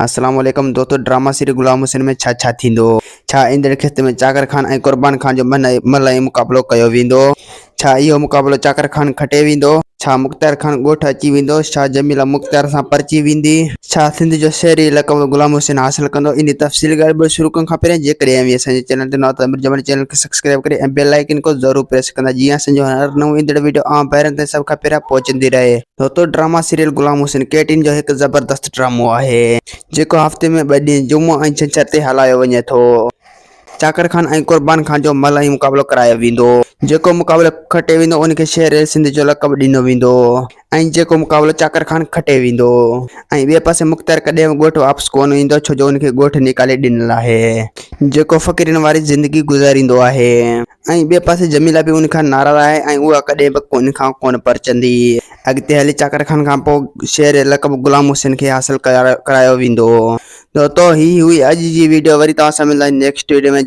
अस्सलाम वालेकुम दोस्तों। ड्रामा सीरीज गुलाम हुसैन में छा छा थींदो। छा ईंदड़ क़िस्त में चाकर खान ऐं क़ुर्बान खान जो मलाई मुक़ाबलो कयो वेंदो। छा इहो मुक़ाबलो चाकर खान खटे वेंदो। छा मुख़्तार खान ॻोठ अची वेंदो। छा जमीला मुख़्तार सां परची वेंदी। छा सिंध जो शहरी लक़ब गुलाम हुसैन हासिल कंदो। इन तफ़सीली ॻाल्हि शुरू करण खां पहिरियों जेकॾहिं अव्हां असांजे चैनल ते नओं त अमीर जमान चैनल खे सब्सक्राइब करे ऐं बेल आइकन को ज़रूर प्रेस कंदा जीअं असांजो हर नओं ईंदड़ वीडियो पहिरियों ते सभ खां पहिरियों पहुचंदी रहे। दोस्तों ड्रामा सीरियल गुलाम हुसैन केटिन जो हिकु ज़बरदस्त ड्रामो आहे जेको हफ़्ते में 2 ॾींहं जुमो ऐं छंछर ते हलायो वञे थो। चाकर खान ऐं क़ुर्बान खान जो मलाई मुक़ाबलो करायो वेंदो। जेको मुक़ाबलो खटे वेंदो उनखे शहर सिंध जो लक़ब ॾिनो वेंदो ऐं जेको मुक़ाबलो चाकर खान खटे वेंदो। ऐं ॿिए पासे मुख़्तार कॾहिं बि ॻोठ वापसि कोन ईंदो छो जो उनखे ॻोठ निकाले ॾिनल आहे जेको फ़क़ीरनि वारी ज़िंदगी गुज़ारींदो आहे। ऐं ॿिए पासे जमीला बि उनखां नाराज़ आहे ऐं उहा कॾहिं बि उनखां कोन परचंदी। अॻिते हली चाकर खान खां पोइ शेर लक़ब गुलाम हुसैन खे हासिल करायो वेंदो। दोस्तों ही हुई अॼु जी वीडियो। वरी तव्हां सां मिलंदा नेक्स्ट वीडियो में।